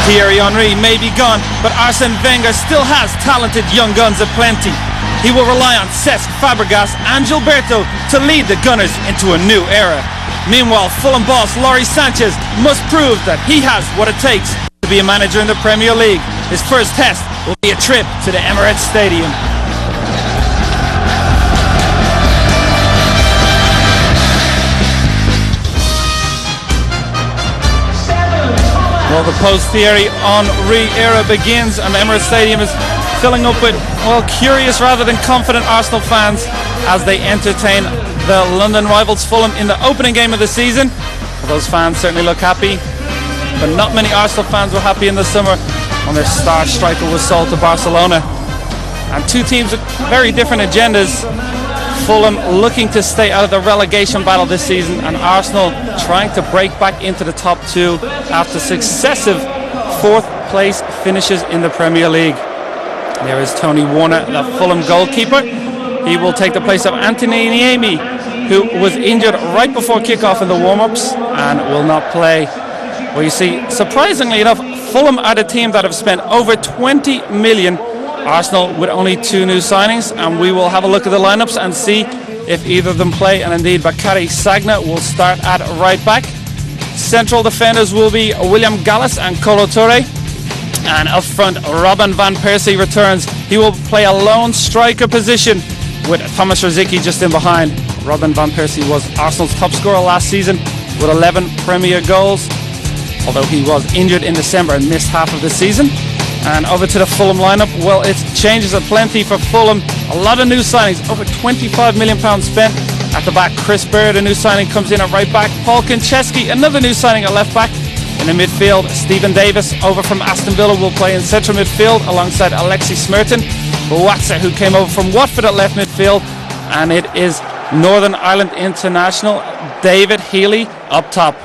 Thierry Henry may be gone, but Arsene Wenger still has talented young guns aplenty. He will rely on Cesc Fabregas and Gilberto to lead the Gunners into a new era. Meanwhile, Fulham boss Lawrie Sanchez must prove that he has what it takes to be a manager in the Premier League. His first test will be a trip to the Emirates Stadium. Well, the post-Thierry Henry era begins, and the Emirates Stadium is filling up with, well, curious rather than confident Arsenal fans as they entertain the London rivals Fulham in the opening game of the season. Well, those fans certainly look happy, but not many Arsenal fans were happy in the summer when their star striker was sold to Barcelona. And two teams with very different agendas. Fulham looking to stay out of the relegation battle this season, and Arsenal trying to break back into the top two after successive fourth place finishes in the Premier League. There is Tony Warner, the Fulham goalkeeper. He will take the place of Anthony Niemi, who was injured right before kickoff in the warm-ups and will not play. Well, you see, surprisingly enough, Fulham are the team that have spent over 20 million. Arsenal with only two new signings, and we will have a look at the lineups and see if either of them play. And indeed, Bakary Sagna will start at right back. Central defenders will be William Gallas and Kolo Touré. And up front, Robin van Persie returns. He will play a lone striker position with Thomas Rosicky just in behind. Robin van Persie was Arsenal's top scorer last season with 11 Premier goals, although he was injured in December and missed half of the season. And over to the Fulham lineup. Well, it changes aplenty for Fulham. A lot of new signings, over £25 million spent at the back. Chris Bird, a new signing, comes in at right back. Paul Konchesky, another new signing at left back. In the midfield, Stephen Davis, over from Aston Villa, will play in central midfield alongside Alexis Smerton. Boatsa, who came over from Watford at left midfield. And it is Northern Ireland international David Healy up top.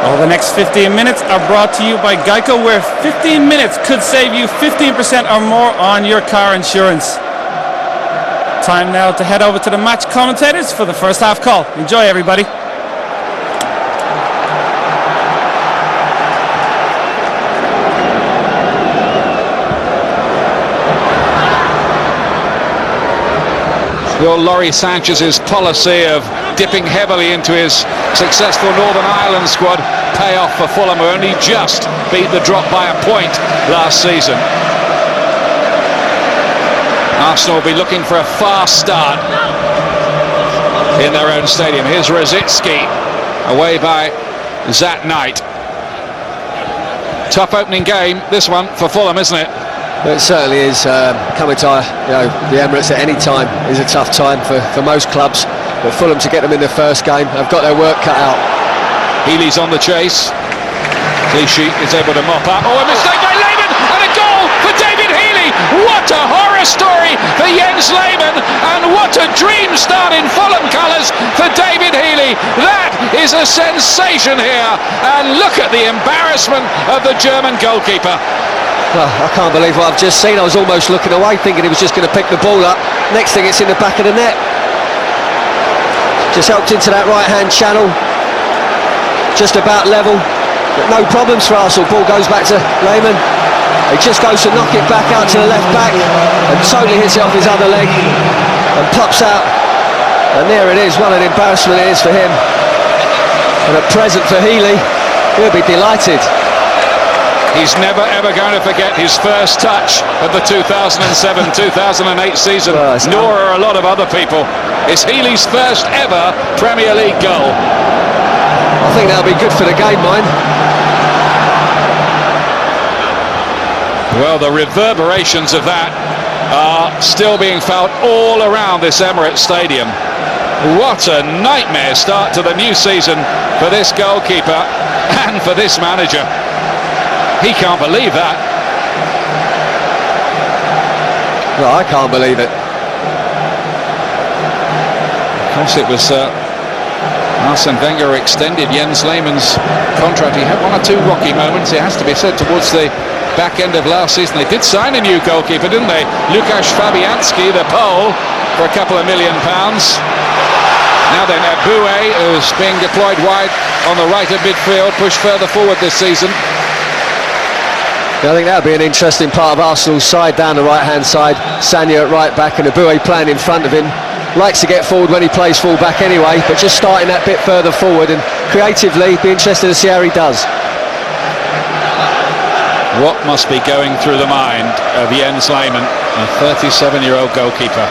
Well, the next 15 minutes are brought to you by Geico, where 15 minutes could save you 15% or more on your car insurance. Time now to head over to the match commentators for the first half call. Enjoy, everybody. Will Lawrie Sanchez's policy of dipping heavily into his successful Northern Ireland squad pay off for Fulham, who only just beat the drop by a point last season? Arsenal will be looking for a fast start in their own stadium. Here's Rosicky, away by Zat Knight. Tough opening game, this one, for Fulham, isn't it? It certainly is. Coming to the Emirates at any time is a tough time for most clubs, but Fulham, to get them in the first game, have got their work cut out. Healy's on the chase. Clichy is able to mop up. Oh, a mistake by Lehmann, and a goal for David Healy. What a horror story for Jens Lehmann, and what a dream start in Fulham colours for David Healy. That is a sensation here, and look at the embarrassment of the German goalkeeper. Well, I can't believe what I've just seen. I was almost looking away, thinking he was just going to pick the ball up. Next thing, it's in the back of the net. Just helped into that right-hand channel. Just about level, but no problems for Arsenal. Ball goes back to Lehmann. He just goes to knock it back out to the left back and totally hits it off his other leg and pops out. And there it is. What an embarrassment it is for him. And at present for Healy, he'll be delighted. He's never ever going to forget his first touch of the 2007-2008 season, nor are a lot of other people. It's Healy's first ever Premier League goal. I think that'll be good for the game, mind. Well, the reverberations of that are still being felt all around this Emirates Stadium. What a nightmare start to the new season for this goalkeeper and for this manager. He can't believe that. Well, I can't believe it. Of course, it was Arsene Wenger extended Jens Lehmann's contract. He had one or two rocky moments, it has to be said, towards the back end of last season. They did sign a new goalkeeper, didn't they? Łukasz Fabianski, the Pole, for £2 million. Now then, Eboué, who's being deployed wide on the right of midfield, pushed further forward this season. I think that'll be an interesting part of Arsenal's side down the right-hand side. Sagna at right back and Eboué playing in front of him. Likes to get forward when he plays full back anyway, but just starting that bit further forward, and creatively, be interested to see how he does. What must be going through the mind of Jens Lehmann, a 37-year-old goalkeeper?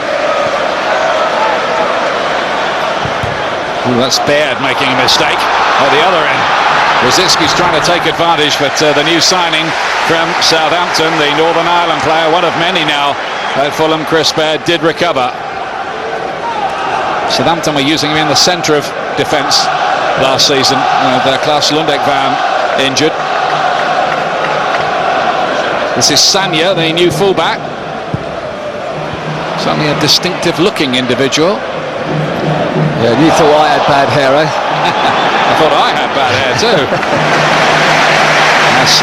Ooh, that's Baird making a mistake at the other end. Rosicki's trying to take advantage, but the new signing from Southampton, the Northern Ireland player, one of many now at Fulham, Chris Baird, did recover. Southampton were using him in the centre of defence last season. Their Klaus Lundekvam injured. This is Sagna, the new fullback. Certainly a distinctive-looking individual. Yeah, you thought I had bad hair, eh? I thought I had bad hair too. That's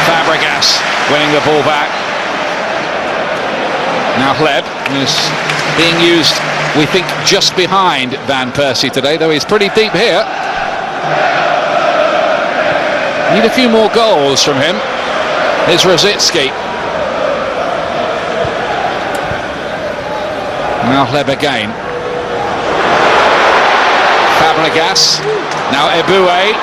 Fabregas winning the ball back. Now Hleb is being used, we think, just behind Van Persie today, though he's pretty deep here. Need a few more goals from him. Here's Rosicki. Now Hleb again. Fabregas. Now Eboué.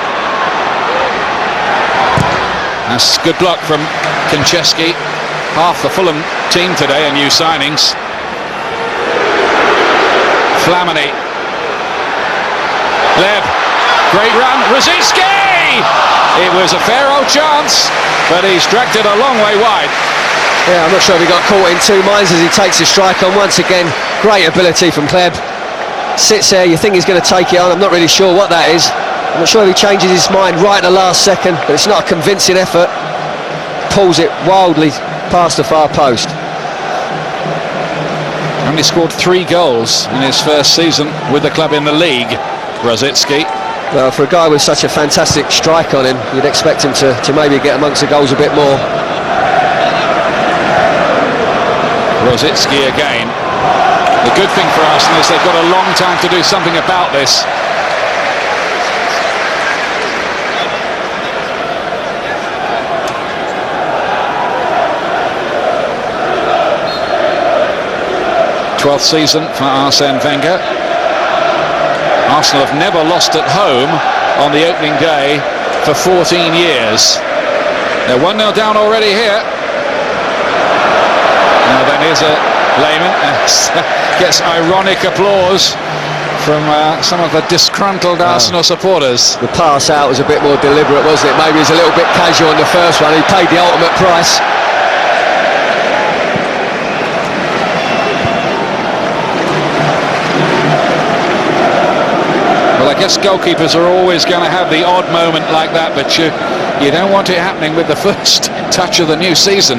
That's good block from Konchesky. Half the Fulham team today are new signings. Flamini. Hleb. Great run. Rosicki! It was a fair old chance, but he's dragged it a long way wide. Yeah, I'm not sure if he got caught in two minds as he takes the strike on. Once again, great ability from Hleb. Sits there, you think he's going to take it on. I'm not really sure what that is. I'm not sure if he changes his mind right at the last second, but it's not a convincing effort. Pulls it wildly past the far post. Only scored 3 goals in his first season with the club in the league, Rosicki. Well, for a guy with such a fantastic strike on him, you'd expect him to maybe get amongst the goals a bit more. Rosicki again. The good thing for Arsenal is they've got a long time to do something about this. '12th season for Arsene Wenger. Arsenal have never lost at home on the opening day for 14 years. They're 1-0 down already here. Now then, here's a Lehmann, gets ironic applause from some of the disgruntled Arsenal supporters. The pass out was a bit more deliberate, wasn't it? Maybe it was a little bit casual in the first one. He paid the ultimate price. Well, I guess goalkeepers are always going to have the odd moment like that, but you don't want it happening with the first touch of the new season.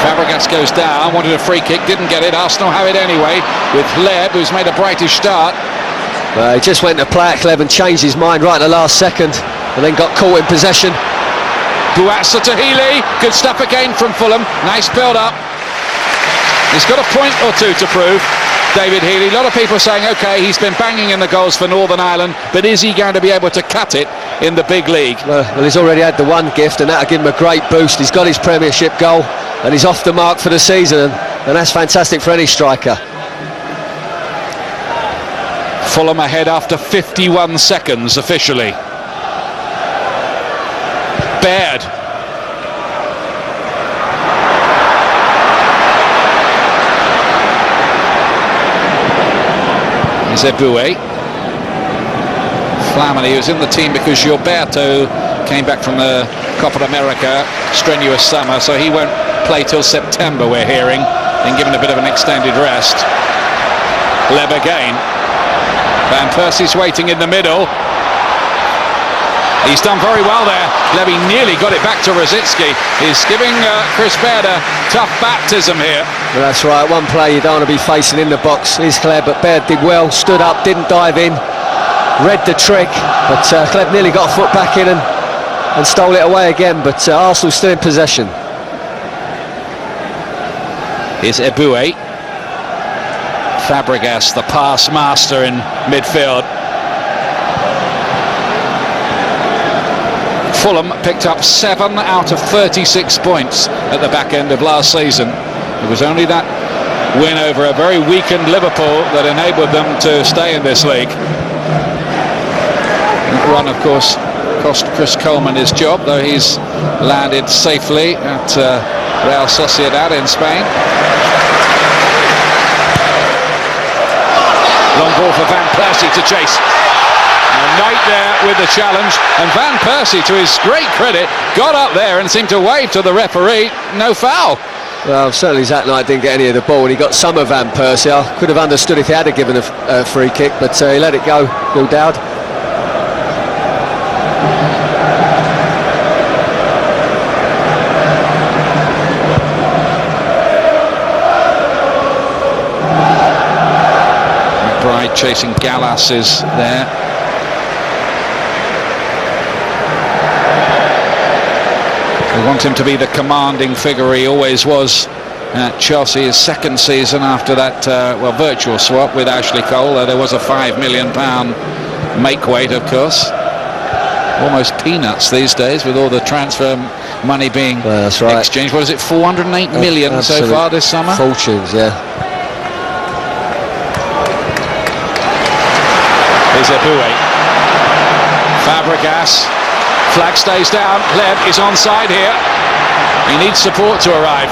Fabregas goes down, wanted a free kick, didn't get it. Arsenal have it anyway with Hleb, who's made a brightish start. He just went to play at Hleb and changed his mind right at the last second, and then got caught in possession. Buatsa to Healy, good stuff again from Fulham. Nice build-up. He's got a point or two to prove, David Healy. A lot of people saying, OK, he's been banging in the goals for Northern Ireland, but is he going to be able to cut it in the big league? Well, he's already had the one gift, and that'll give him a great boost. He's got his Premiership goal, and he's off the mark for the season, and that's fantastic for any striker. Fulham ahead after 51 seconds officially. Baird. Eboué. Flamini, who's in the team because Gilberto came back from the Copa America, strenuous summer, so he won't play till September, we're hearing, and given a bit of an extended rest. Hleb again. Van Persie's waiting in the middle. He's done very well there. Levy nearly got it back to Rosicki. He's giving Chris Baird a tough baptism here. Well, that's right, one player you don't want to be facing in the box is Hleb, but Baird did well, stood up, didn't dive in, read the trick, but Hleb nearly got a foot back in and stole it away again, but Arsenal still in possession. Here's Eboué. Fabregas, the pass master in midfield. Fulham picked up 7 out of 36 points at the back end of last season. It was only that win over a very weakened Liverpool that enabled them to stay in this league. That run, of course, cost Chris Coleman his job, though he's landed safely at Real Sociedad in Spain. Long ball for Van Persie to chase. Knight there with the challenge, and Van Persie, to his great credit, got up there and seemed to wave to the referee. No foul. Well, certainly Zach Knight didn't get any of the ball, and he got some of Van Persie. I could have understood if he had given a free kick, but he let it go, no doubt. McBride chasing Gallas is there. They want him to be the commanding figure he always was at Chelsea, his second season after that virtual swap with Ashley Cole. There was a £5 million make weight, of course. Almost peanuts these days with all the transfer money being exchanged. What is it, 408 million so far this summer? Fortunes, yeah. Here's Eboué. Fabregas. Flag stays down. Leb is onside here. He needs support to arrive.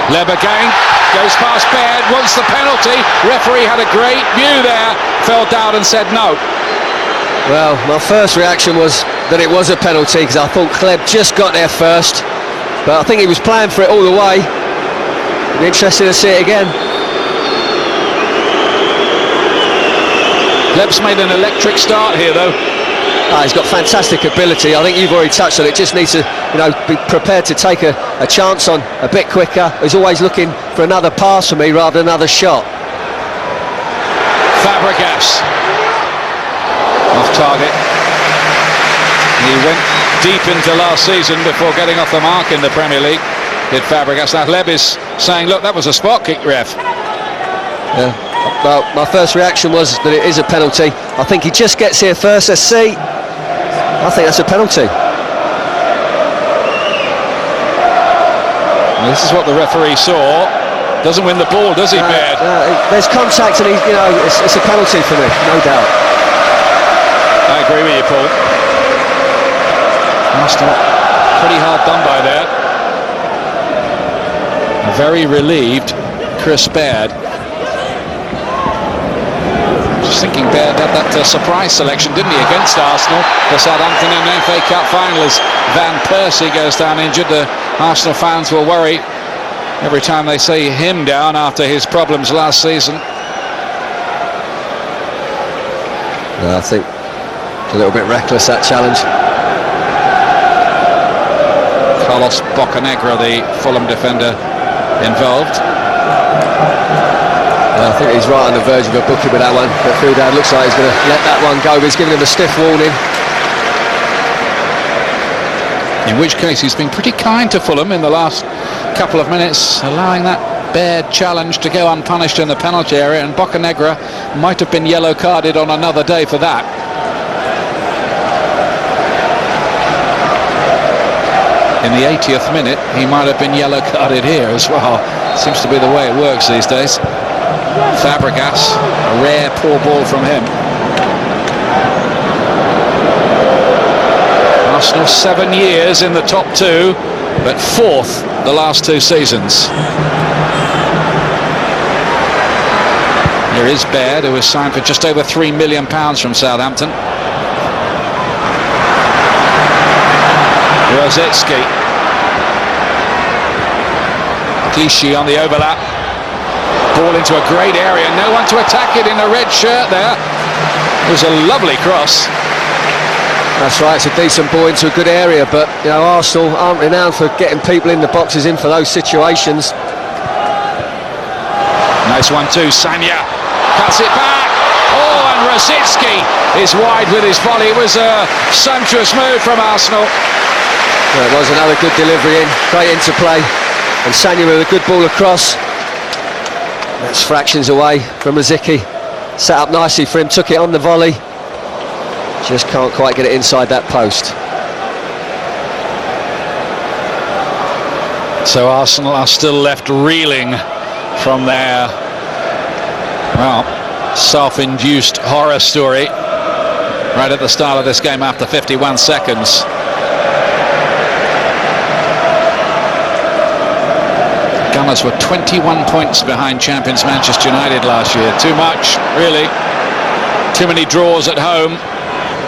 Leb again. Goes past Baird. Wants the penalty. Referee had a great view there. Fell down and said no. Well, my first reaction was that it was a penalty, because I thought Kleb just got there first. But I think he was playing for it all the way. It'll be interesting to see it again. Leb's made an electric start here, though. He's got fantastic ability. I think you've already touched on it. Just needs to, be prepared to take a chance on a bit quicker. He's always looking for another pass for me rather than another shot. Fabregas off target. He went deep into last season before getting off the mark in the Premier League. Did Fabregas. Now Leb is saying, look, that was a spot kick, ref. Yeah. Well, my first reaction was that it is a penalty. I think he just gets here first. Let's see. I think that's a penalty. Well, this is what the referee saw. Doesn't win the ball, does he, Baird? There's contact, and it's a penalty for me, no doubt. I agree with you, Paul. Arsenal pretty hard done by there. A very relieved Chris Baird. Just thinking Baird had that surprise selection, didn't he, against Arsenal, the Southampton and FA Cup final, as Van Persie goes down injured. The Arsenal fans will worry every time they see him down after his problems last season. I think it's a little bit reckless, that challenge. Carlos Bocanegra, the Fulham defender, involved. I think he's right on the verge of a booking with that one, but Fulham looks like he's going to let that one go. He's giving him a stiff warning. In which case he's been pretty kind to Fulham in the last couple of minutes, allowing that Baird challenge to go unpunished in the penalty area, and Bocanegra might have been yellow carded on another day for that. In the 80th minute he might have been yellow carded here as well. Seems to be the way it works these days. Fabregas, a rare poor ball from him. Arsenal 7 years in the top two, but fourth the last 2 seasons. Here is Baird, who was signed for just over £3 million from Southampton. Rosicki. Clichy on the overlap. Ball into a great area, no one to attack it in a red shirt there. It was a lovely cross. That's right, it's a decent ball into a good area, but Arsenal aren't renowned for getting people in the boxes in for those situations. Nice one too, Sanya cuts it back. Oh, and Rosicki is wide with his volley. It was a sumptuous move from Arsenal. Well, it was another good delivery in, great interplay. And Sanya with a good ball across. That's fractions away from Rosicky. Set up nicely for him, took it on the volley. Just can't quite get it inside that post. So Arsenal are still left reeling from their, well, self-induced horror story right at the start of this game after 51 seconds. Gunners were 21 points behind champions Manchester United last year. Too much, really. Too many draws at home,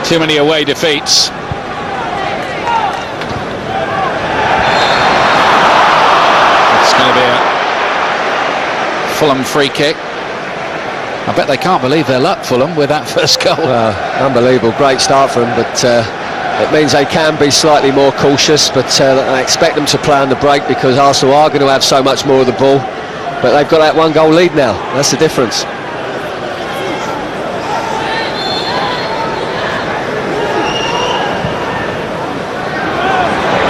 too many away defeats. It's going to be a Fulham free kick. I bet they can't believe their luck, Fulham, with that first goal. Unbelievable, great start for them, but it means they can be slightly more cautious, but I expect them to play on the break because Arsenal are going to have so much more of the ball. But they've got that 1-goal lead now, that's the difference.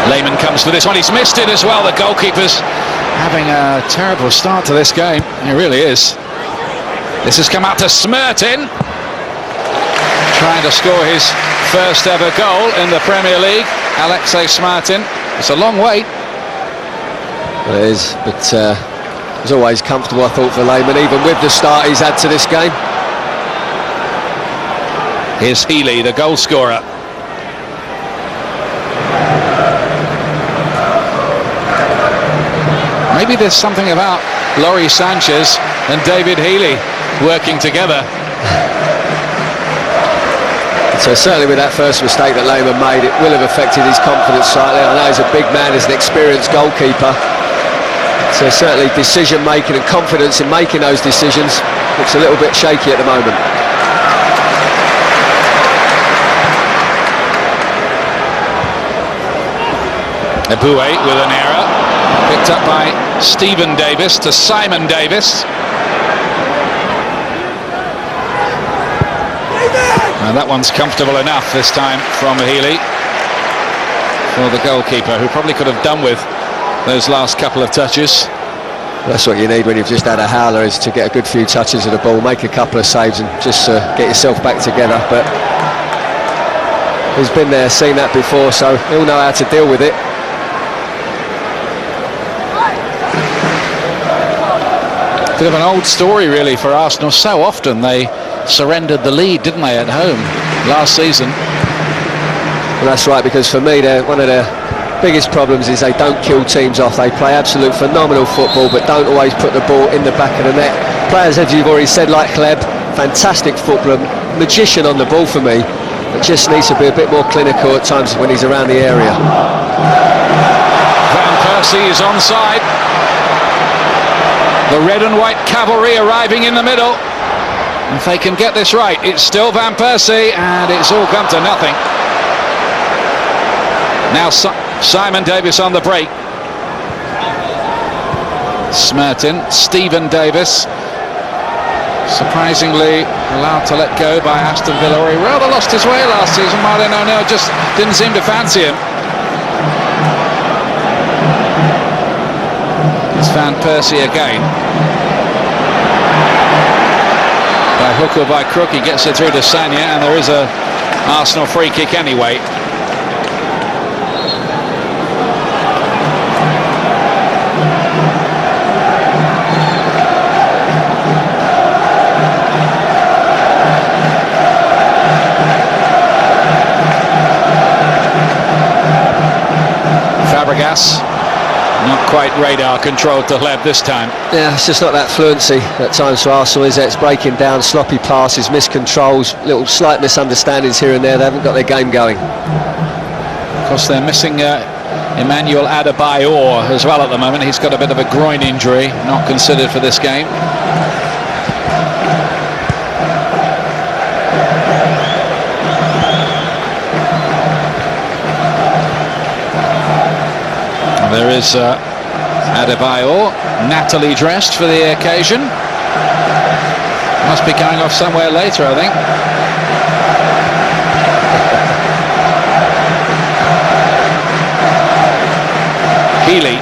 Lehmann comes for this one, he's missed it as well. The goalkeeper's having a terrible start to this game, he really is. This has come out to Smertin, trying to score his first ever goal in the Premier League. Alexei Smertin. It's a long wait. Well, it is, but it was always comfortable, I thought, for Lehmann, even with the start he's had to this game. Here's Healy, the goal scorer. Maybe there's something about Laurie Sanchez and David Healy working together. So certainly with that first mistake that Lehmann made, it will have affected his confidence slightly. I know he's a big man, he's an experienced goalkeeper. So certainly decision making and confidence in making those decisions looks a little bit shaky at the moment. Eboué with an error, picked up by Stephen Davis to Simon Davis. And that one's comfortable enough this time from Healy for the goalkeeper, who probably could have done with those last couple of touches. That's what you need when you've just had a howler, is to get a good few touches of the ball, make a couple of saves and just get yourself back together. But he's been there, seen that before, so he'll know how to deal with it. Bit of an old story really for Arsenal. So often they surrendered the lead, didn't they, at home last season? Well, that's right, because for me, one of their biggest problems is they don't kill teams off. They play absolute phenomenal football, but don't always put the ball in the back of the net. Players, as you've already said, like Hleb, fantastic footballer, magician on the ball for me, but just needs to be a bit more clinical at times when he's around the area. Van Persie is onside. The red and white cavalry arriving in the middle. If they can get this right, it's still Van Persie, and it's all come to nothing. Now Simon Davis on the break. Smertin, Stephen Davis, surprisingly allowed to let go by Aston Villa. He rather lost his way last season. Martin O'Neill just didn't seem to fancy him. It's Van Persie again. By hook or by crook, he gets it through to Sanya, and there is a Arsenal free kick anyway. Fabregas, not quite radar controlled to Hleb this time. Yeah, it's just not that fluency at times for Arsenal, is it? It's breaking down, sloppy passes, miscontrols, little slight misunderstandings here and there. They haven't got their game going. Of course, they're missing Emmanuel Adebayor as well at the moment. He's got a bit of a groin injury, not considered for this game. There is Adebayor, nattily dressed for the occasion. Must be going off somewhere later, I think. Healy.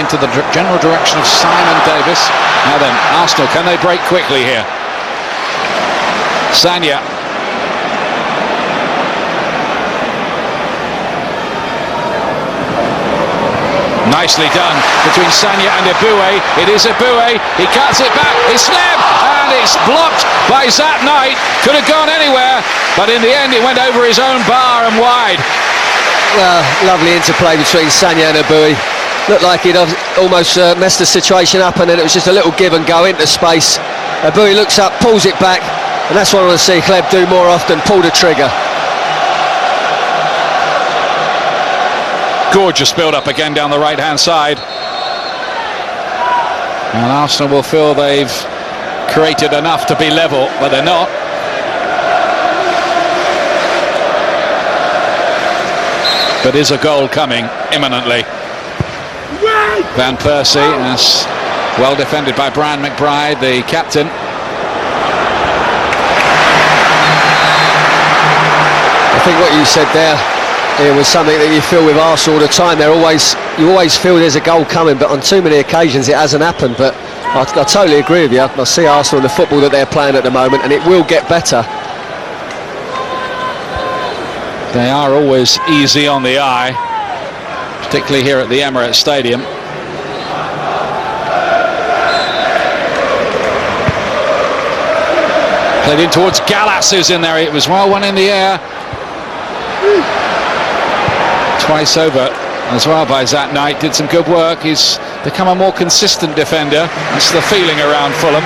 into the general direction of Simon Davis. Now then, Arsenal, can they break quickly here? Sanya. Nicely done between Sanya and Eboué. It is Eboué. He cuts it back. It's Sleb, and it's blocked by Zat Knight. Could have gone anywhere, but in the end it went over his own bar and wide. Lovely interplay between Sanya and Eboué. Looked like he'd almost messed the situation up, and then it was just a little give and go into space. Eboué looks up, pulls it back, and that's what I want to see Kleb do more often, pull the trigger. Gorgeous build-up again down the right-hand side. And Arsenal will feel they've created enough to be level, but they're not. But is a goal coming imminently? Van Persie, as well defended by Brian McBride, the captain. I think what you said there, it was something that you feel with Arsenal all the time. You always feel there's a goal coming, but on too many occasions it hasn't happened. But I totally agree with you. I see Arsenal and the football that they're playing at the moment, and it will get better. They are always easy on the eye, particularly here at the Emirates Stadium. Played in towards Gallas, who's in there. It was well one in the air. Twice over as well by Zat Knight. Did some good work. He's become a more consistent defender. That's the feeling around Fulham.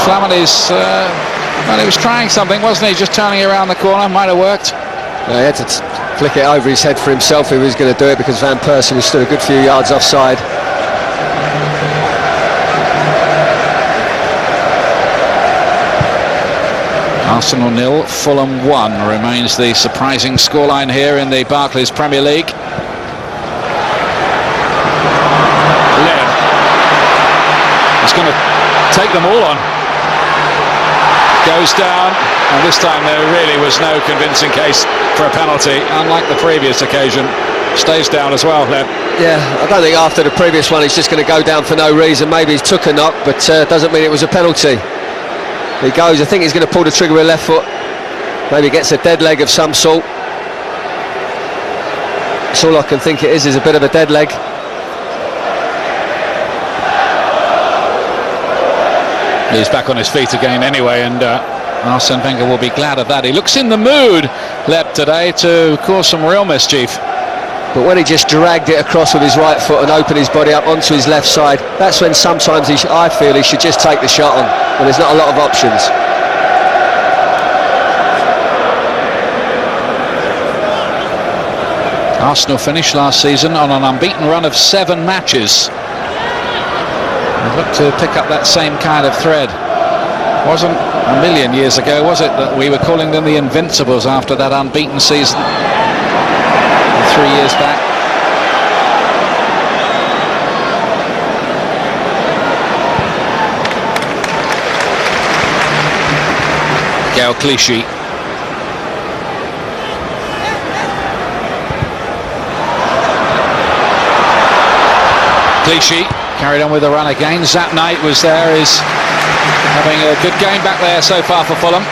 Flamini's, well, he was trying something, wasn't he? Just turning around the corner. Might have worked. He had to flick it over his head for himself if he was going to do it, because Van Persie was still a good few yards offside. Arsenal 0, Fulham 1 remains the surprising scoreline here in the Barclays Premier League. Led. He's going to take them all on. Goes down, and this time there really was no convincing case for a penalty, unlike the previous occasion. Stays down as well, Led. Yeah, I don't think after the previous one he's just going to go down for no reason. Maybe he took a knock, but doesn't mean it was a penalty. He goes, I think he's going to pull the trigger with left foot. Maybe gets a dead leg of some sort. That's all I can think it is a bit of a dead leg. He's back on his feet again anyway, and Arsene Wenger will be glad of that. He looks in the mood, Lep, today to cause some real mischief. But when he just dragged it across with his right foot and opened his body up onto his left side, that's when sometimes I feel he should just take the shot on, when there's not a lot of options. Arsenal finished last season on an unbeaten run of 7 matches. They look to pick up that same kind of thread. Wasn't a million years ago, was it, that we were calling them the Invincibles after that unbeaten season 3 years back. Gael Clichy. Clichy carried on with the run again. Zat Knight was there, is having a good game back there so far for Fulham.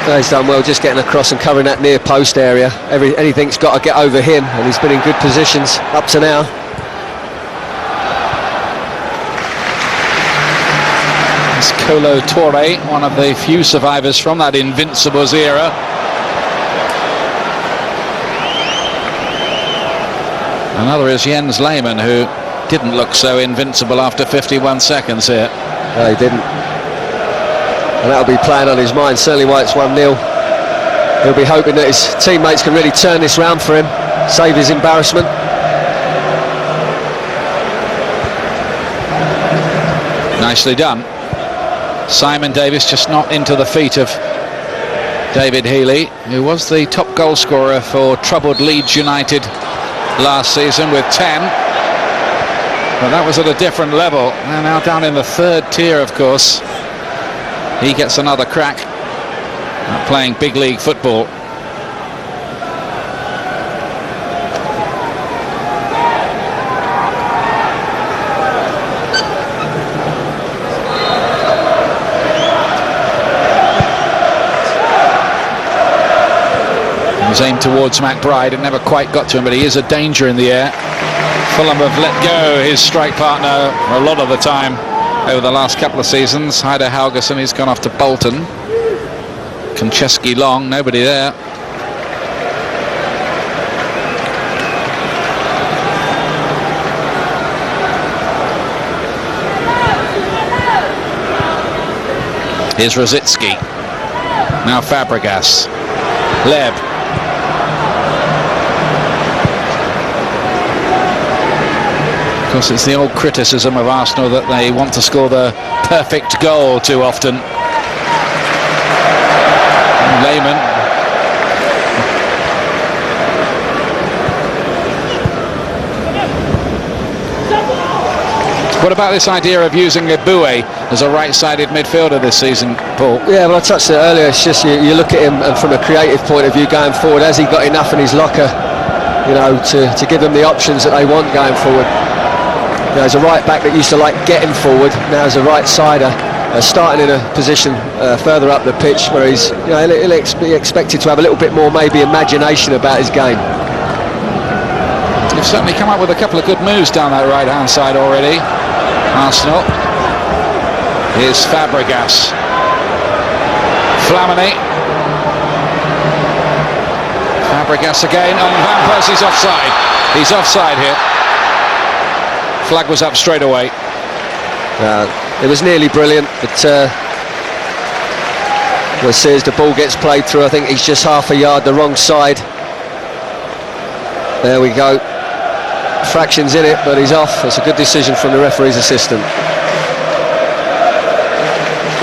He's done well just getting across and covering that near post area. Anything's got to get over him, and he's been in good positions up to now. It's Kolo Touré, one of the few survivors from that Invincibles era. Another is Jens Lehmann, who didn't look so invincible after 51 seconds here. No, he didn't. And that'll be playing on his mind, certainly why it's 1-0. He'll be hoping that his teammates can really turn this round for him, save his embarrassment. Nicely done. Simon Davis just not into the feet of David Healy, who was the top goal scorer for troubled Leeds United last season with 10. But that was at a different level. And now down in the 3rd tier, of course. He gets another crack at playing big league football. towards McBride. It never quite got to him, but he is a danger in the air. Fulham have let go his strike partner a lot of the time over the last couple of seasons. Heider Helgeson, he's gone off to Bolton. Konchesky long, nobody there. Here's Rosicki. Now Fabregas. Leb. Of course, it's the old criticism of Arsenal that they want to score the perfect goal too often. Lehmann. What about this idea of using Eboué as a right-sided midfielder this season, Paul? Yeah, well, I touched it earlier. It's just you look at him, and from a creative point of view going forward, has he got enough in his locker, you know, to give them the options that they want going forward? You know, as a right-back that used to like getting forward, now as a right-sider, starting in a position further up the pitch where he's, you know, he'll be expected to have a little bit more maybe imagination about his game. They've certainly come up with a couple of good moves down that right-hand side already, Arsenal. Here's Fabregas. Flamini. Fabregas again, and Van Persie's offside. He's offside here. Flag was up straight away. It was nearly brilliant, but we'll see as the ball gets played through. I think he's just half a yard the wrong side. There we go. Fractions in it, but he's off. It's a good decision from the referee's assistant.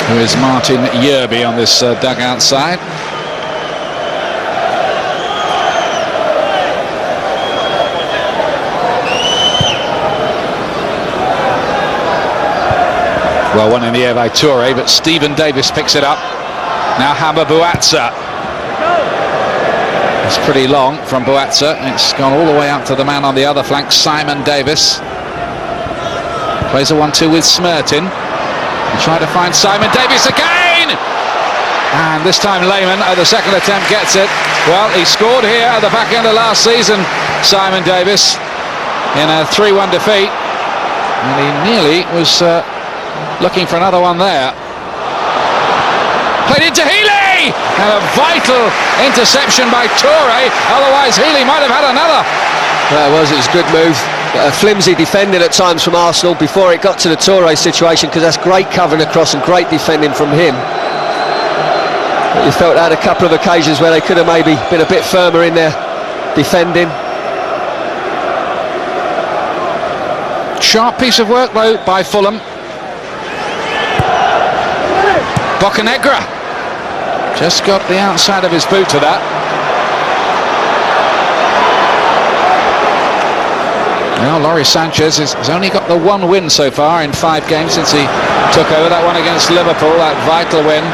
Who is Martin Yerby on this dugout side. Well, one in the air by Toure, but Stephen Davis picks it up. Now Hammer Buatsa. It's pretty long from Buatsa. It's gone all the way up to the man on the other flank, Simon Davis. Plays a 1-2 with Smertin. Trying to find Simon Davis again! And this time Lehmann at the second attempt gets it. Well, he scored here at the back end of last season, Simon Davis, in a 3-1 defeat. And he nearly was looking for another one there. Played into Healy! And a vital interception by Toure, otherwise Healy might have had another. Well, it was a good move. Flimsy defending at times from Arsenal before it got to the Toure situation, because that's great covering across and great defending from him. But you felt that had a couple of occasions where they could have maybe been a bit firmer in their defending. Sharp piece of work though by Fulham. Bocanegra just got the outside of his boot to that. Now Laurie Sanchez has only got the one win so far in 5 games since he took over. That one against Liverpool, that vital win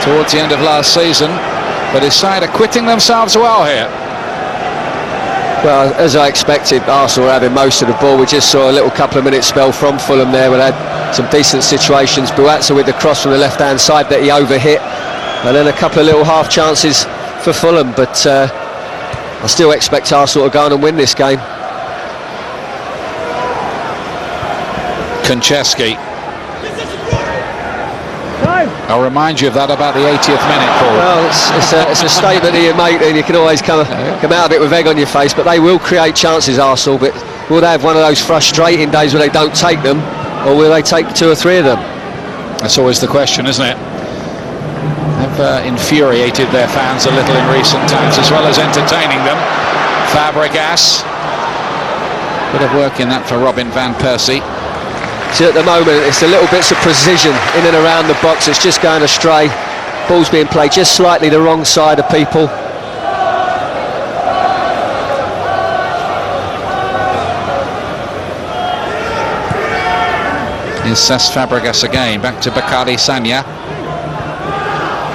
towards the end of last season. But his side are quitting themselves well here. Well, as I expected, Arsenal were having most of the ball. We just saw a little couple of minutes spell from Fulham there. We had some decent situations. Buatsa with the cross from the left-hand side that he overhit. And then a couple of little half chances for Fulham. But I still expect Arsenal to go on and win this game. Konchesky. I'll remind you of that about the 80th minute, Paul. Well, it's a statement that you make, and you can always come out of it with egg on your face, but they will create chances, Arsenal, but will they have one of those frustrating days where they don't take them, or will they take 2 or 3 of them? That's always the question, isn't it? They've infuriated their fans a little in recent times, as well as entertaining them. Fabregas. Bit of work in that for Robin Van Persie. So at the moment it's the little bits of precision in and around the box that's just going astray. Ball's being played just slightly the wrong side of people. Here's Cesc Fabregas again, back to Bakary Sagna.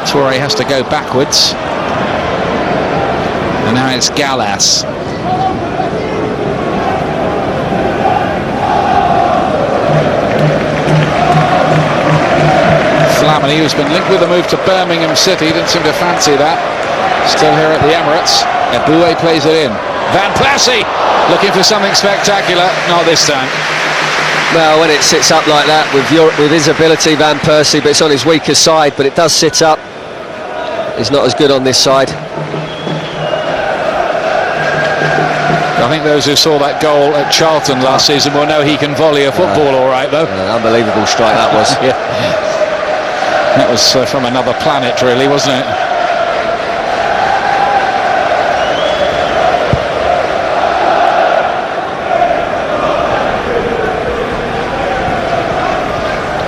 Toure has to go backwards. And now it's Gallas. Flamini, who's been linked with a move to Birmingham City, didn't seem to fancy that. Still here at the Emirates. Eboué plays it in. Van Persie looking for something spectacular. Not this time. Well, when it sits up like that with his ability, Van Persie, but it's on his weaker side, but it does sit up. He's not as good on this side. I think those who saw that goal at Charlton last season will know he can volley a football all right, though. Unbelievable strike that was. Yeah. That was from another planet, really, wasn't it?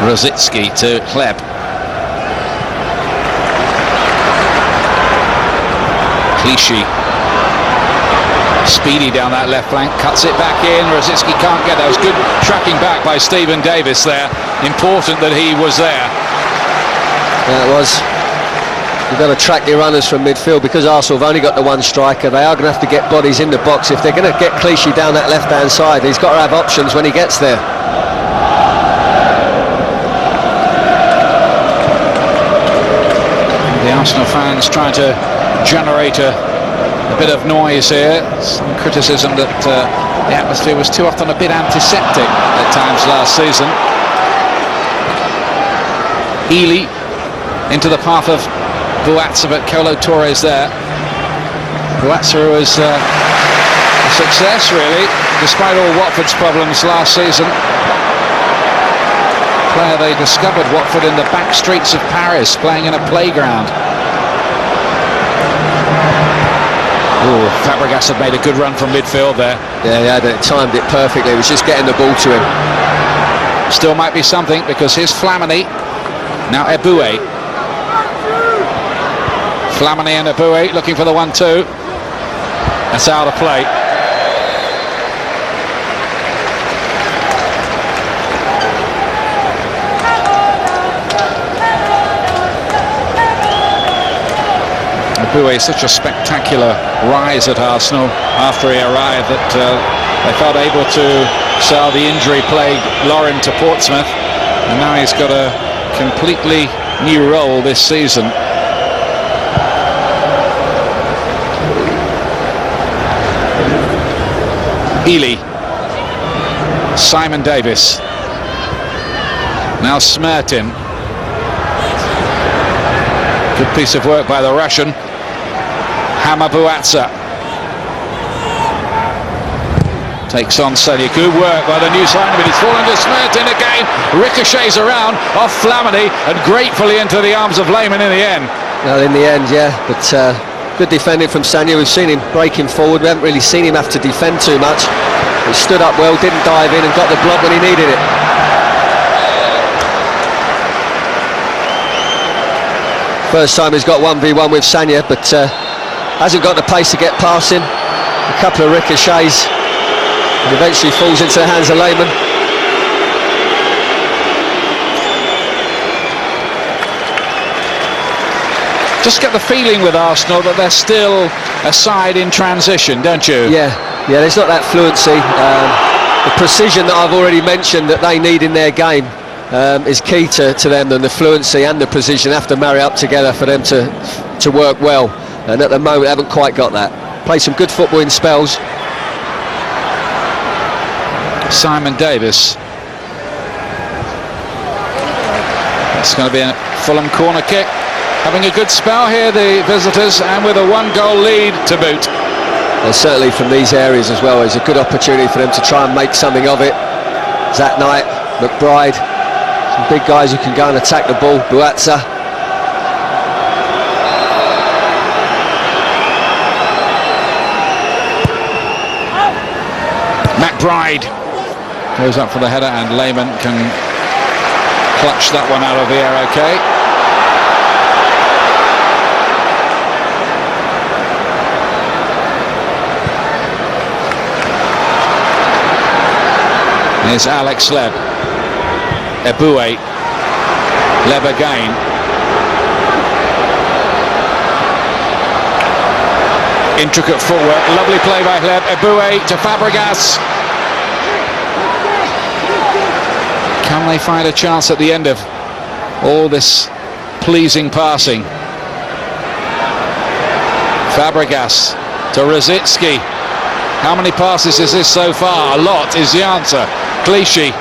Rosicki to Hleb. Clichy. Speedy down that left flank, cuts it back in. Rosicki can't get there. It was good tracking back by Stephen Davis there. Important that he was there. Yeah, it was. You've got to track your runners from midfield because Arsenal have only got the one striker. They are going to have to get bodies in the box. If they're going to get Clichy down that left-hand side, he's got to have options when he gets there. The Arsenal fans trying to generate a bit of noise here. Some criticism that the atmosphere was too often a bit antiseptic at times last season. Ely into the path of Buatsa, but Kolo Torres there. Buatsa was a success, really, despite all Watford's problems last season. Player they discovered, Watford, in the back streets of Paris, playing in a playground. Ooh, Fabregas had made a good run from midfield there. Yeah, he had it, timed it perfectly. He was just getting the ball to him. Still might be something because here's Flamini. Now Eboué. Flamini and Eboué looking for the 1-2. That's out of play. Eboué, such a spectacular rise at Arsenal after he arrived that they felt able to sell the injury-plagued Lorient to Portsmouth, and now he's got a completely new role this season. Ely, Simon Davis, now Smertin. Good piece of work by the Russian. Hammer Buatsa takes on Sanya. Good work by the new signing, but he's fallen to Smertin again. Ricochets around off Flamini and gratefully into the arms of Lehmann in the end. Well, in the end, yeah, but good defending from Sanya. We've seen him breaking forward. We haven't really seen him have to defend too much. He stood up well, didn't dive in, and got the block when he needed it. First time he's got 1v1 with Sanya, but hasn't got the pace to get past him. A couple of ricochets, and eventually falls into the hands of Lehmann. Just get the feeling with Arsenal that they're still a side in transition, don't you? Yeah, there's not that fluency. The precision that I've already mentioned that they need in their game is key to them, and the fluency and the precision have to marry up together for them to work well. And at the moment, they haven't quite got that. Play some good football in spells. Simon Davis. It's going to be a Fulham corner kick. Having a good spell here, the visitors, and with a 1-goal lead to boot. And certainly from these areas as well, it's a good opportunity for them to try and make something of it. Zat Knight, McBride, some big guys who can go and attack the ball. Buatsa. McBride goes up for the header, and Lehmann can clutch that one out of the air okay. Here's Alex Hleb. Eboué. Hleb again. Intricate footwork. Lovely play by Hleb. Eboué to Fabregas. Can they find a chance at the end of all this pleasing passing? Fabregas to Rosicki. How many passes is this so far? A lot is the answer. Clichy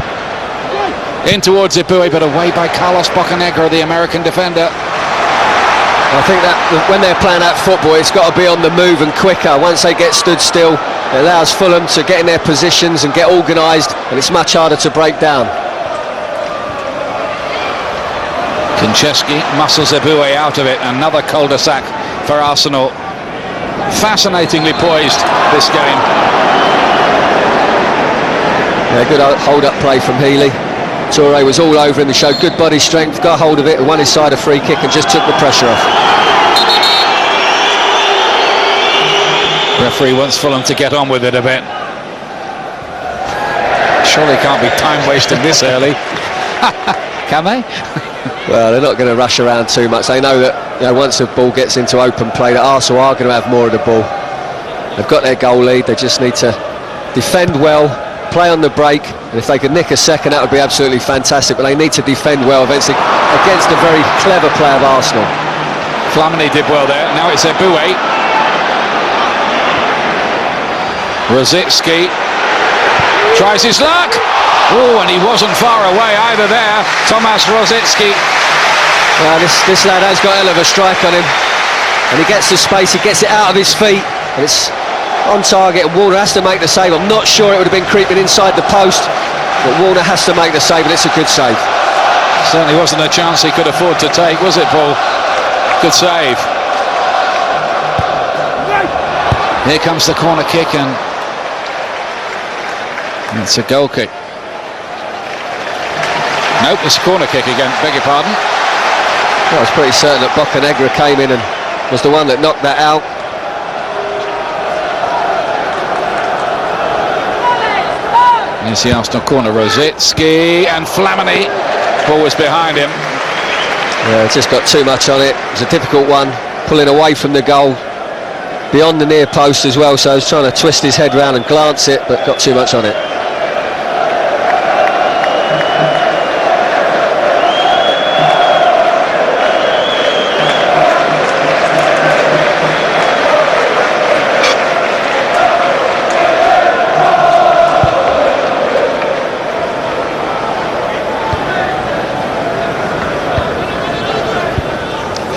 in towards Ipue, but away by Carlos Bocanegra, the American defender. I think that when they're playing that football, it's got to be on the move and quicker. Once they get stood still, it allows Fulham to get in their positions and get organised, and it's much harder to break down. Konchesky muscles Ipue out of it. Another cul-de-sac for Arsenal. Fascinatingly poised, this game. Yeah, good hold-up play from Healy. Toure was all over him, he showed good body strength, got hold of it and won his side a free kick and just took the pressure off. Referee wants Fulham to get on with it a bit. Surely can't be time wasting this early. Can they? Well, they're not going to rush around too much. They know that, you know, once the ball gets into open play, that Arsenal are going to have more of the ball. They've got their goal lead, they just need to defend well, play on the break, and if they could nick a second, that would be absolutely fantastic, but they need to defend well against a very clever play of Arsenal. Flamini did well there. Now it's Ipue. Rosicki tries his luck. Oh, and he wasn't far away either there, Tomas Rosicki. Well, this lad has got a hell of a strike on him, and he gets the space, he gets it out of his feet, and it's on target, and Warner has to make the save. I'm not sure it would have been creeping inside the post, but Warner has to make the save, and it's a good save. Certainly wasn't a chance he could afford to take, was it, Paul? Good save. Here comes the corner kick, and it's a goal kick. Nope, it's a corner kick again, beg your pardon. Well, I was pretty certain that Bocanegra came in and was the one that knocked that out. Here's the Arsenal corner, Rosicki and Flamini. Ball was behind him. Yeah, it's just got too much on it. It was a difficult one, pulling away from the goal, beyond the near post as well, so he was trying to twist his head round and glance it, but got too much on it.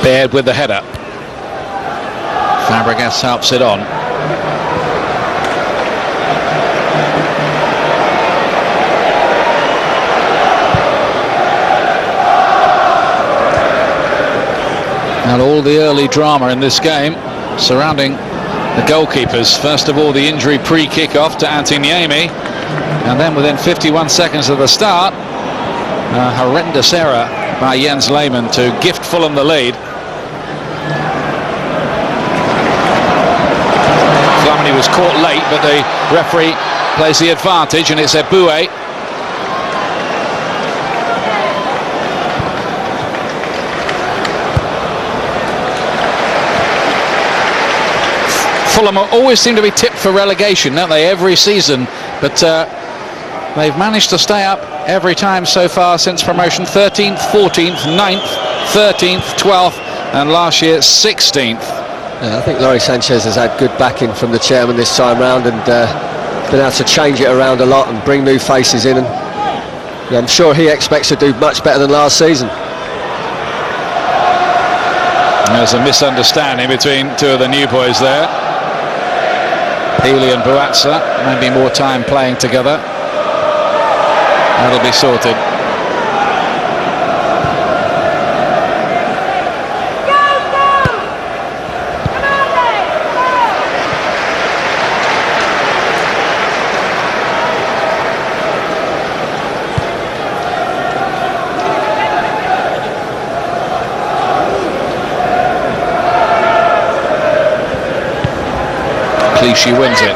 Baird with the header. Fabregas helps it on. And all the early drama in this game surrounding the goalkeepers. First of all, the injury pre-kick-off to Antiniemi, and then within 51 seconds of the start, a horrendous error by Jens Lehmann to gift Fulham the lead. Flamini was caught late, but the referee plays the advantage, and it's Ipue. Fulham always seem to be tipped for relegation, don't they, every season, but they've managed to stay up every time so far since promotion. 13th, 14th, 9th, 13th, 12th, and last year 16th. Yeah, I think Lawrie Sanchez has had good backing from the chairman this time round, and been able to change it around a lot and bring new faces in, and yeah, I'm sure he expects to do much better than last season. There's a misunderstanding between two of the new boys there. Healy and Buatsa, maybe more time playing together. That'll be sorted. Clichy wins it.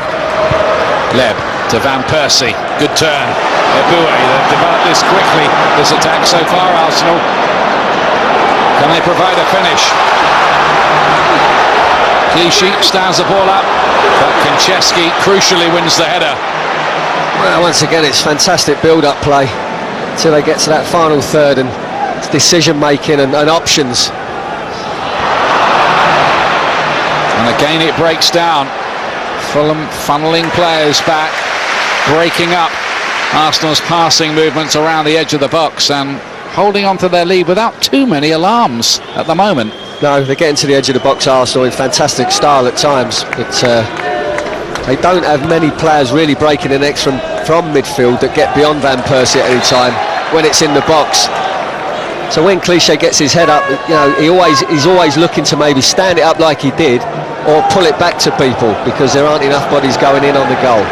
Leb to Van Persie. Good turn. Ipue, they've developed this quickly, this attack so far, Arsenal. Can they provide a finish? Clichy stands the ball up, but Konchesky crucially wins the header. Well, once again, it's fantastic build-up play until they get to that final third, and decision-making and options. And And again it breaks down. Fulham funneling players back, breaking up Arsenal's passing movements around the edge of the box and holding on to their lead without too many alarms at the moment. No, they're getting to the edge of the box, Arsenal, in fantastic style at times, but they don't have many players really breaking the necks from midfield that get beyond Van Persie at any time when it's in the box. So when Clichy gets his head up, you know, he's always looking to maybe stand it up like he did, or pull it back to people, because there aren't enough bodies going in on the goal.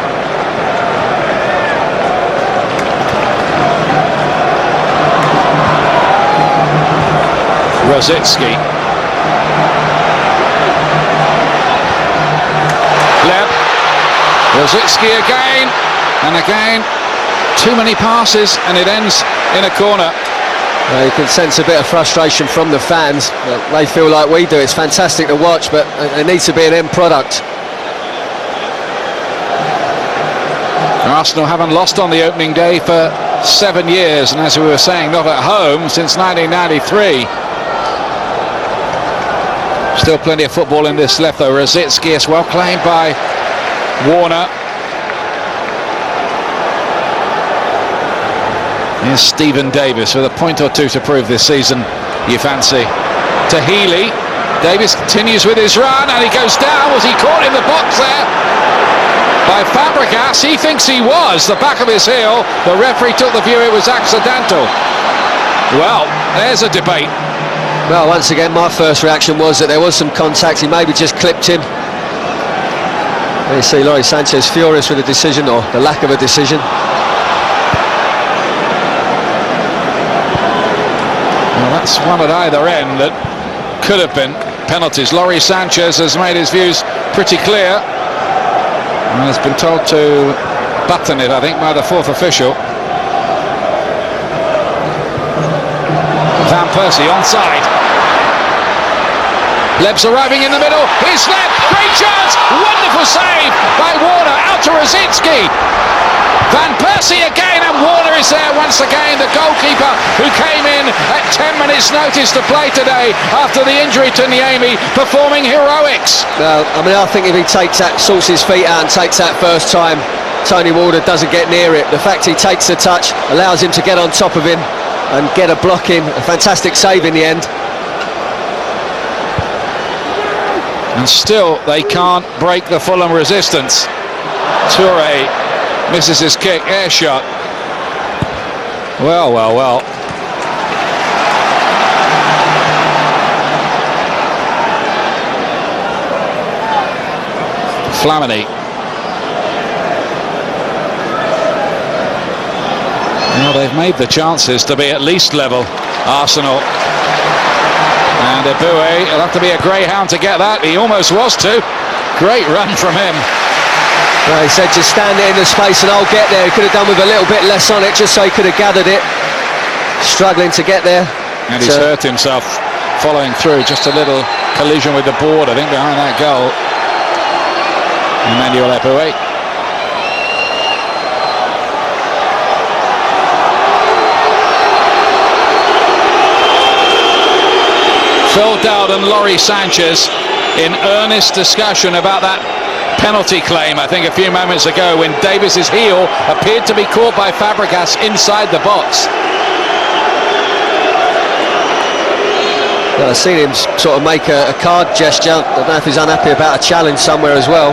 Rosicki. Leb. Rosicki again, and again. Too many passes, and it ends in a corner. You can sense a bit of frustration from the fans. They feel like we do. It's fantastic to watch, but it needs to be an end product. Arsenal haven't lost on the opening day for 7 years, and as we were saying, not at home since 1993. Still plenty of football in this left though. Rosicki is well claimed by Warner. Here's Stephen Davis with a point or two to prove this season, you fancy. To Healy. Davis continues with his run and he goes down. Was he caught in the box there by Fabregas? He thinks he was. The back of his heel. The referee took the view it was accidental. Well, there's a debate. Well, once again, my first reaction was that there was some contact. He maybe just clipped him. And you see Lawrie Sanchez furious with the decision, or the lack of a decision. Well, that's one at either end that could have been penalties. Lawrie Sanchez has made his views pretty clear and has been told to button it, I think, by the fourth official. Van Persie onside. Leb's arriving in the middle. Here's Leb. Great chance. Wonderful save by Warner. Out to Rosicki. Van Persie again, and Warner is there once again. The goalkeeper who came in at 10 minutes notice to play today after the injury to Niemi, performing heroics. Well, I mean, I think if he takes that, sorts his feet out and takes that first time, Tony Warner doesn't get near it. The fact he takes the touch allows him to get on top of him and get a block in. A fantastic save in the end. And still they can't break the Fulham resistance. Toure misses his kick, air shot. Well. Flamini. Well, they've made the chances to be at least level, Arsenal. And Eboué, it'll have to be a greyhound to get that. He almost was too. Great run from him. Well, he said just stand it in the space and I'll get there. He could have done with a little bit less on it, just so he could have gathered it. Struggling to get there. And he's hurt himself following through. Just a little collision with the board, I think, behind that goal. Emmanuel Eboué. Phil Dowd and Lawrie Sanchez in earnest discussion about that penalty claim, I think a few moments ago, when Davis's heel appeared to be caught by Fabregas inside the box. Well, I've seen him sort of make a card gesture. I don't know if he's unhappy about a challenge somewhere as well.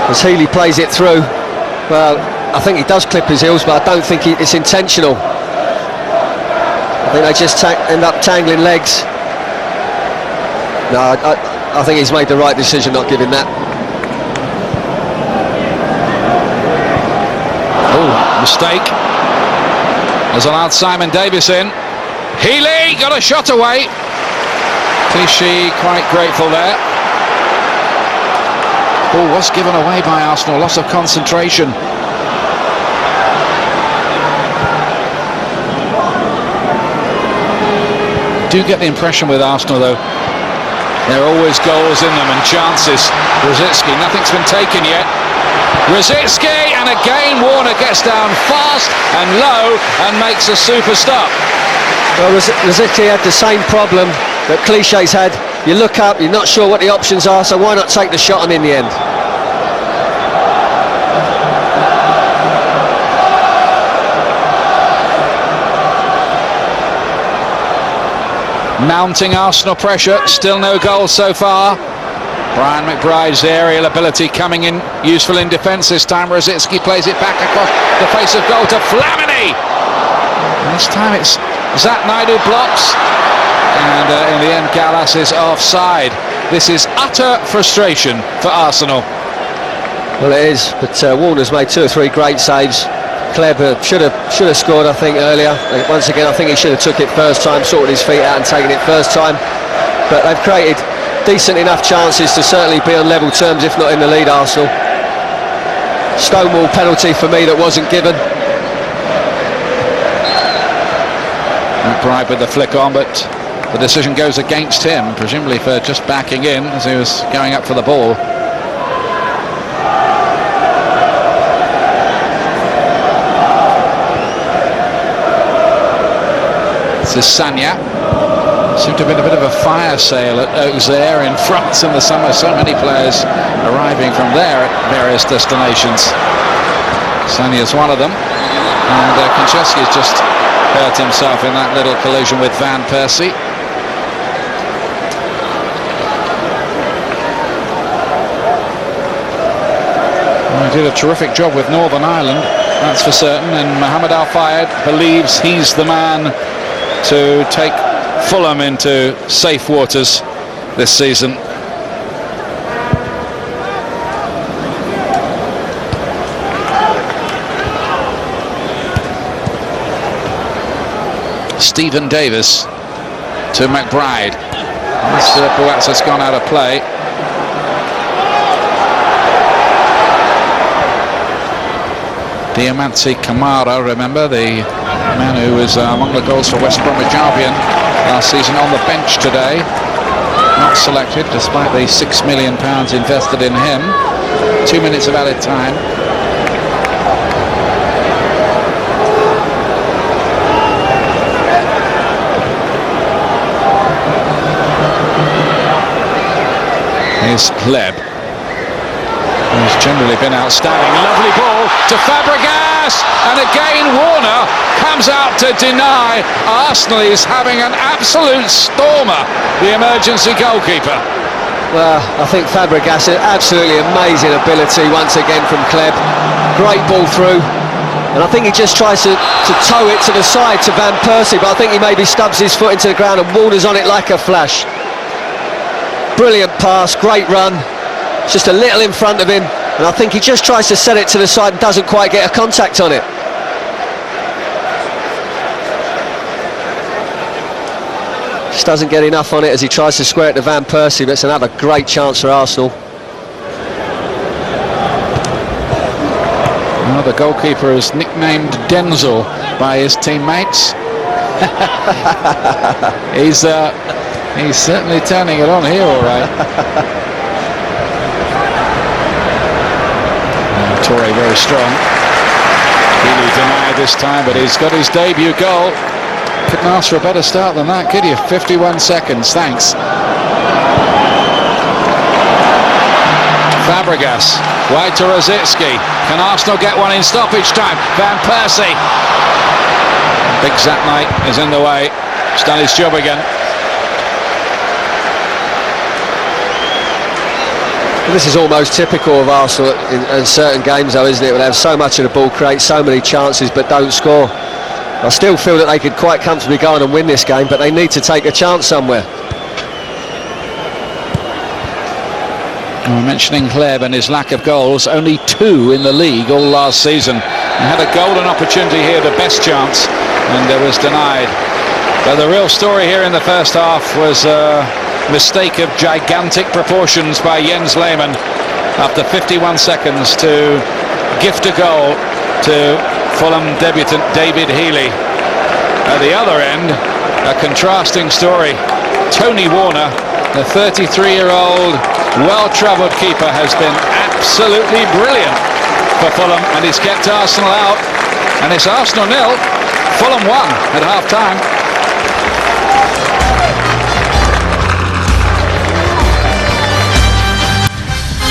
As Healy plays it through, well, I think he does clip his heels, but I don't think it's intentional. I think they just end up tangling legs. No, I think he's made the right decision not giving that. Oh, mistake. Has allowed Simon Davis in. Healy got a shot away. Clichy quite grateful there. Ball was given away by Arsenal. Loss of concentration. Do get the impression with Arsenal though, there are always goals in them and chances. Rosicki, nothing's been taken yet. Rosicki, and again Warner gets down fast and low and makes a super stop. Well, Rosicky had the same problem that Cliche's had. You look up, you're not sure what the options are, so why not take the shot on in the end? Mounting Arsenal pressure, still no goals so far. Brian McBride's aerial ability coming in useful in defence this time. Rosicky plays it back across the face of goal to Flamini. And this time it's Zat Naidu blocks, and in the end Gallas is offside. This is utter frustration for Arsenal. Well, it is, but Warner's made 2 or 3 great saves. Kleber should have scored, I think, earlier. Once again, I think he should have took it first time, sorted his feet out and taken it first time. But they've created decent enough chances to certainly be on level terms, if not in the lead, Arsenal. Stonewall penalty for me that wasn't given. McBride with the flick on, but the decision goes against him, presumably for just backing in as he was going up for the ball. This is Sanya. Seemed to have been a bit of a fire sale at Auxerre in France in the summer. So many players arriving from there at various destinations. Sanya's one of them. And Konchesky's just hurt himself in that little collision with Van Persie. Well, he did a terrific job with Northern Ireland, that's for certain. And Mohamed Al Fayed believes he's the man to take Fulham into safe waters this season. Stephen Davis to McBride. Boaz has gone out of play. Diamanti Kamara, remember, the man who was among the goals for West Bromwich Albion last season, on the bench today. Not selected despite the £6 million invested in him. 2 minutes of added time. Here's Kleb, who's generally been outstanding. Lovely ball to Fabregas, and again Warner comes out to deny. Arsenal is having an absolute stormer, the emergency goalkeeper. Well, I think Fabregas, an absolutely amazing ability once again from Kleb. Great ball through, and I think he just tries to tow it to the side to Van Persie, but I think he maybe stubs his foot into the ground and Warner's on it like a flash. Brilliant pass, great run, just a little in front of him, and I think he just tries to set it to the side and doesn't quite get a contact on it. Just doesn't get enough on it as he tries to square it to Van Persie, but it's another great chance for Arsenal. Well, the goalkeeper is nicknamed Denzel by his teammates. He's certainly turning it on here, all right. Torre very strong. Healy denied this time, but he's got his debut goal. Couldn't ask for a better start than that, could you? 51 seconds, thanks. Fabregas, wide to Rosicky. Can Arsenal get one in stoppage time? Van Persie. Big Zat Knight is in the way. He's done his job again. This is almost typical of Arsenal in certain games, though, isn't it? When they have so much of the ball, create so many chances but don't score. I still feel that they could quite comfortably go on and win this game, but they need to take a chance somewhere. Mentioning Kleb and his lack of goals, only 2 in the league all last season. He had a golden opportunity here, the best chance, and it was denied. But the real story here in the first half was mistake of gigantic proportions by Jens Lehmann after 51 seconds to gift a goal to Fulham debutant David Healy. At the other end, a contrasting story. Tony Warner, the 33-year-old well-travelled keeper, has been absolutely brilliant for Fulham, and he's kept Arsenal out. And it's Arsenal 0, Fulham 1 at half-time.